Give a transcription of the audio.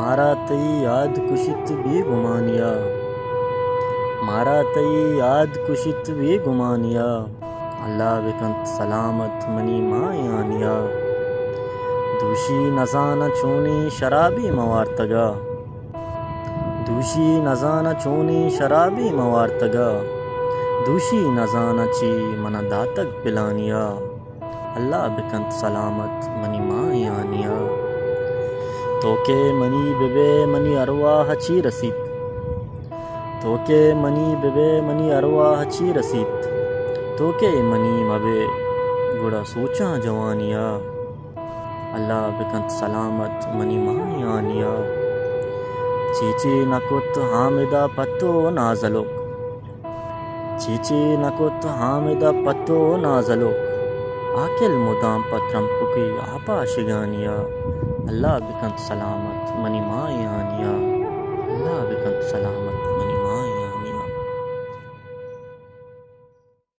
मारा तई याद कुशित भी गुमानिया, मारा तई याद कुशित भी गुमानिया। अल्लाह बिकंत सलामत मनी मायानिया। दूशी नजाना चूनी शराबी मवार्तगा, दूशी नजाना चूनी शराबी मवार्तगा। दूशी नजाना ची मना दातक पिलानिया। अल्लाह बिकंत सलामत मनी मायानिया। तोके मनी बेबे मनी अरवाह ची रसीत, तोके मनी बेबे मनी अरवाह ची रसीत। तोके मनी मबे गुड़ा सोचा जवानिया। अल्लाह बिकंत सलामत मनी मायानिया। चीची नकुत हामिदा पत्तो नाजलोक, चीची नकुत हामिदा पत्तो नाजलोक। आकिल मुदाम पत्रम पुकी आपा शिगानिया। अल्लाह बिकंत सलामत मनी मायानिया। अल्लाह बिकंत सलामत।